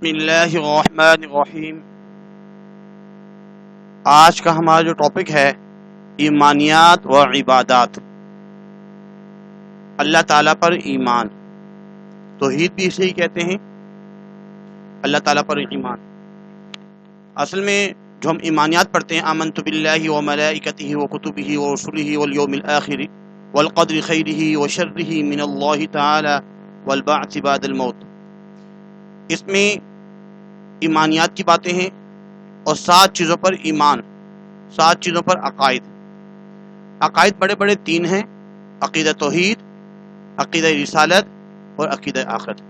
بسم اللہ الرحمن الرحیم۔ آج کا ہمارا جو ٹاپک ہے ایمانیات و عبادات، اللہ تعالیٰ پر ایمان، توحید بھی اسے ہی کہتے ہیں، اللہ تعالیٰ پر ایمان۔ اصل میں جو ہم ایمانیات پڑھتے ہیں، آمنت باللہ و ملائکتہ و کتبہ و رسلہ والیوم الآخر والقدر خیرہ و شرہ من اللہ تعالی والبعث بعد الموت، اس میں ایمانیات کی باتیں ہیں اور 7 چیزوں پر ایمان، 7 چیزوں پر عقائد۔ عقائد بڑے بڑے 3 ہیں: عقیدہ توحید، عقیدہ رسالت اور عقیدہ آخرت۔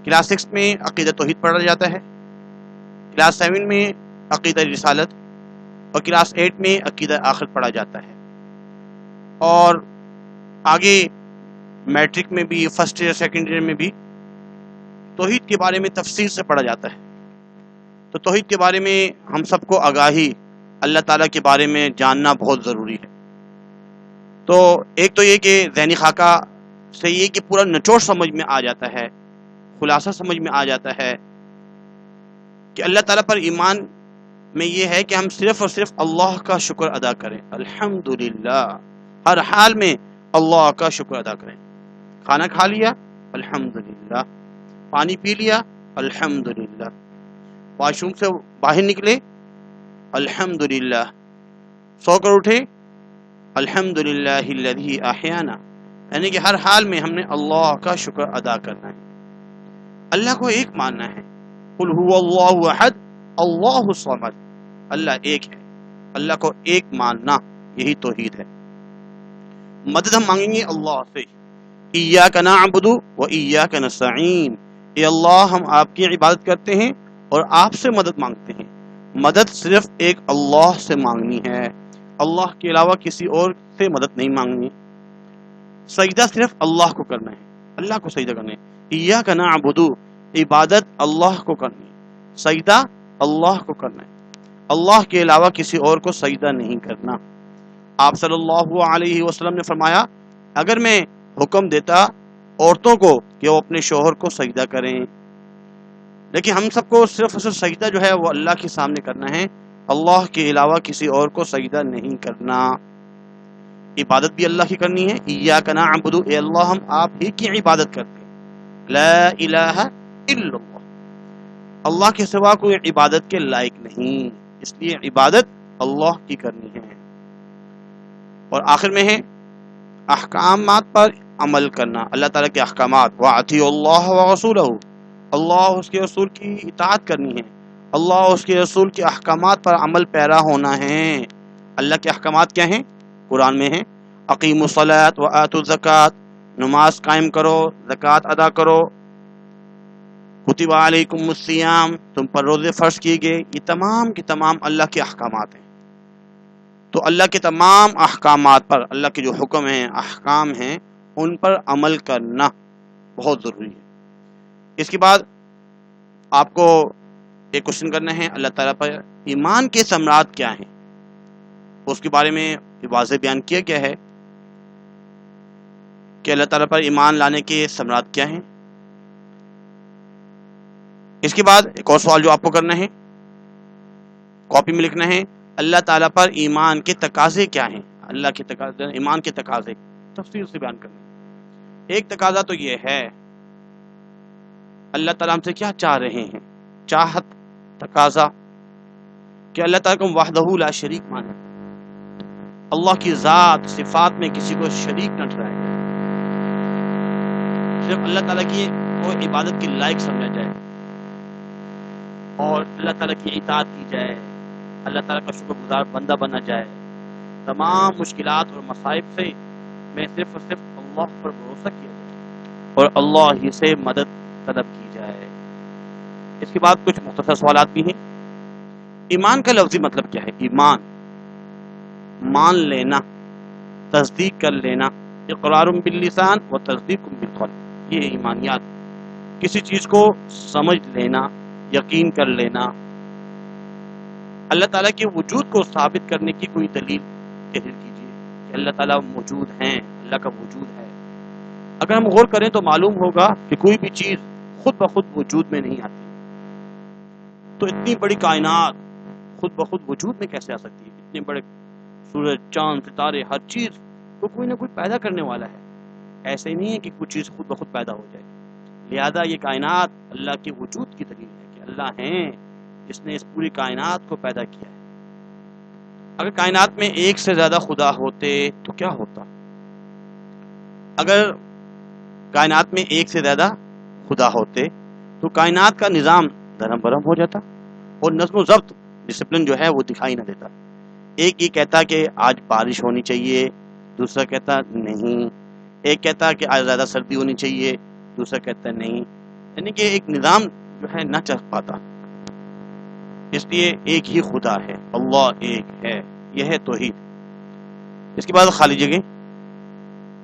کلاس 6 میں عقیدہ توحید پڑھا جاتا ہے، کلاس 7 میں عقیدہ رسالت اور کلاس 8 میں عقیدہ آخرت پڑھا جاتا ہے، اور آگے میٹرک میں بھی، فرسٹ ایئر سیکنڈ ایئر میں بھی توحید کے بارے میں تفصیل سے پڑھا جاتا ہے۔ تو توحید کے بارے میں ہم سب کو آگاہی، اللہ تعالیٰ کے بارے میں جاننا بہت ضروری ہے۔ تو ایک تو یہ کہ ذہنی خاکہ سے یہ کہ پورا نچوڑ سمجھ میں آ جاتا ہے، خلاصہ سمجھ میں آ جاتا ہے کہ اللہ تعالیٰ پر ایمان میں یہ ہے کہ ہم صرف اور صرف اللہ کا شکر ادا کریں، الحمدللہ، ہر حال میں اللہ کا شکر ادا کریں۔ کھانا کھا لیا، الحمدللہ، پانی پی لیا، الحمدللہ، واش روم سے باہر نکلے، الحمدللہ، سو کر اٹھے، الحمدللہ الذی احیانا، یعنی کہ ہر حال میں ہم نے اللہ کا شکر ادا کرنا ہے، اللہ کو ایک ماننا ہے۔ قل هو اللہ احد اللہ الصمد، اللہ ایک ہے، اللہ کو ایک ماننا، یہی توحید ہے۔ مدد ہم مانگیں گے اللہ سے، ایاک نعبد و ایاک نستعین، اے اللہ ہم آپ کی عبادت کرتے ہیں اور آپ سے مدد مانگتے ہیں۔ مدد صرف ایک اللہ سے مانگنی ہے، اللہ کے علاوہ کسی اور سے مدد نہیں مانگنی۔ سجدہ صرف اللہ کو کرنا ہے، اللہ کو سجدہ کرنا ہے۔ ایاک نعبد، عبادت اللہ کو کرنی ہے، سجدہ اللہ کو کرنا ہے، اللہ کے علاوہ کسی اور کو سجدہ نہیں کرنا۔ آپ صلی اللہ علیہ وسلم نے فرمایا، اگر میں حکم دیتا عورتوں کو کہ وہ اپنے شوہر کو سجدہ کریں، لیکن ہم سب کو صرف اور صرف سجدہ جو ہے وہ اللہ کے سامنے کرنا ہے، اللہ کے علاوہ کسی اور کو سجدہ نہیں کرنا۔ عبادت بھی اللہ کی کرنی ہے، ایاک نعبد، اے اللہ ہم آپ ہی کی عبادت کرتے ہیں، لا الہ الا اللہ، اللہ کے سوا کوئی عبادت کے لائق نہیں، اس لیے عبادت اللہ کی کرنی ہے۔ اور آخر میں ہے احکامات پر عمل کرنا، اللہ تعالیٰ کے احکامات، وَأَطِیعُوا اللَّهَ وَرَسُولَهُ، اللہ اس کے رسول کی اطاعت کرنی ہے، اللہ اس کے رسول کے احکامات پر عمل پیرا ہونا ہے۔ اللہ کے احکامات کیا ہیں؟ قرآن میں ہیں، اقیموا الصلاۃ وآتوا الزکوٰۃ، نماز قائم کرو، زکوٰۃ ادا کرو، کتب علیکم الصیام، تم پر روزے فرض کیے گئے، یہ تمام کے تمام اللہ کے احکامات ہیں۔ تو اللہ کے تمام احکامات پر، اللہ کے جو حکم ہیں، احکام ہیں، ان پر عمل کرنا بہت ضروری ہے۔ اس کے بعد آپ کو ایک کوشچن کرنا ہے، اللہ تعالیٰ پر ایمان کے ثمرات کیا ہیں، اس کے بارے میں واضح بیان کیا گیا ہے کہ اللہ تعالیٰ پر ایمان لانے کے ثمرات کیا ہیں۔ اس کے بعد ایک اور سوال جو آپ کو کرنا ہے، کاپی میں لکھنا ہے، اللہ تعالیٰ پر ایمان کے تقاضے کیا ہیں، اللہ کے تقاضے، ایمان کے تقاضے تفصیل سے بیان کرنا ہے۔ ایک تقاضا تو یہ ہے، اللہ تعالیٰ ہم سے کیا چاہ رہے ہیں، چاہت، تقاضا کہ اللہ تعالیٰ کو وحدہ لا شریک مانے، اللہ کی ذات صفات میں کسی کو شریک نہ ٹھہرایا جائے، صرف اللہ تعالیٰ کی وہ عبادت کی لائق سمجھا جائے اور اللہ تعالیٰ کی اطاعت کی جائے، اللہ تعالیٰ کا شکر گزار بندہ بنا جائے، تمام مشکلات اور مصائب سے میں صرف اور صرف اللہ پر بھروسہ کیا جائے اور اللہ ہی سے مدد طلب کی جائے۔ اس کے بعد کچھ مختصر سوالات بھی ہیں۔ ایمان کا لفظی مطلب کیا ہے؟ ایمان، مان لینا، تصدیق کر لینا، اقرار باللسان و تصدیق بالقلب، یہ ایمانیات، کسی چیز کو سمجھ لینا، یقین کر لینا، اللہ تعالیٰ کے وجود کو ثابت کرنے کی کوئی دلیل ظاہر کیجیے کہ اللہ تعالیٰ موجود ہیں، اللہ کا وجود ہے۔ اگر ہم غور کریں تو معلوم ہوگا کہ کوئی بھی چیز خود بخود وجود میں نہیں آتی. تو اتنی بڑی کائنات خود بخود وجود میں کیسے آ سکتی ہے؟ اتنے بڑے سورج، چاند، ستارے، ہر چیز تو کوئی نہ کوئی پیدا کرنے والا ہے. ایسے نہیں ہے کہ کوئی چیز خود بخود پیدا ہو جائے. لہذا یہ کائنات اللہ کے وجود کی دلیل ہے کہ اللہ ہیں جس نے اس پوری کائنات کو پیدا کیا ہے. اگر کائنات میں ایک سے زیادہ خدا ہوتے تو کیا ہوتا؟ اگر کائنات میں ایک سے زیادہ خدا ہوتے تو کائنات کا نظام دھرم برہم ہو جاتا اور نظم و ضبط، ڈسپلن جو ہے وہ دکھائی نہ دیتا. ایک یہ کہتا کہ آج بارش ہونی چاہیے، دوسرا کہتا نہیں. ایک کہتا کہ آج زیادہ سردی ہونی چاہیے، دوسرا کہتا نہیں. یعنی کہ ایک نظام جو ہے نہ چل پاتا. اس لیے ایک ہی خدا ہے، اللہ ایک ہے، یہ ہے توحید. اس کے بعد خالی جگہ.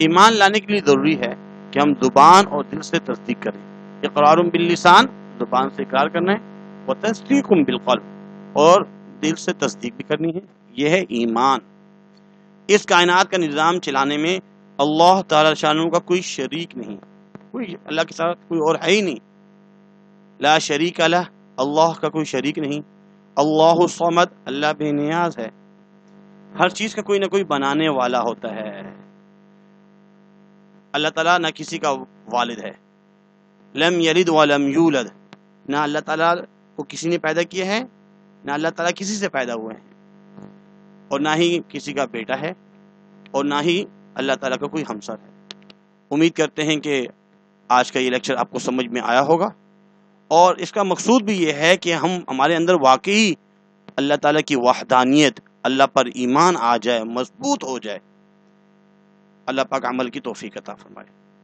ایمان لانے کے لیے ضروری ہے کہ ہم زبان اور دل سے تصدیق کریں. اقرار باللسان، زبان سے اقرار کرنا ہے، وتصدیق بالقلب، اور دل سے تصدیق بھی کرنی ہے. یہ ہے ایمان. اس کائنات کا نظام چلانے میں اللہ تعالی شانہ کا کوئی شریک نہیں، کوئی اللہ کے ساتھ کوئی اور ہے ہی نہیں. لا شریک لہ، اللہ کا کوئی شریک نہیں. اللہ الصمد، اللہ بے نیاز ہے. ہر چیز کا کوئی نہ کوئی بنانے والا ہوتا ہے. اللہ تعالیٰ نہ کسی کا والد ہے، لم یلد ولم یولد، نہ اللہ تعالیٰ کو کسی نے پیدا کیا ہے، نہ اللہ تعالیٰ کسی سے پیدا ہوئے ہیں، اور نہ ہی کسی کا بیٹا ہے، اور نہ ہی اللہ تعالیٰ کا کوئی ہمسر ہے. امید کرتے ہیں کہ آج کا یہ لیکچر آپ کو سمجھ میں آیا ہوگا، اور اس کا مقصود بھی یہ ہے کہ ہمارے اندر واقعی اللہ تعالیٰ کی وحدانیت، اللہ پر ایمان آ جائے، مضبوط ہو جائے. اللہ پاک عمل کی توفیق عطا فرمائے.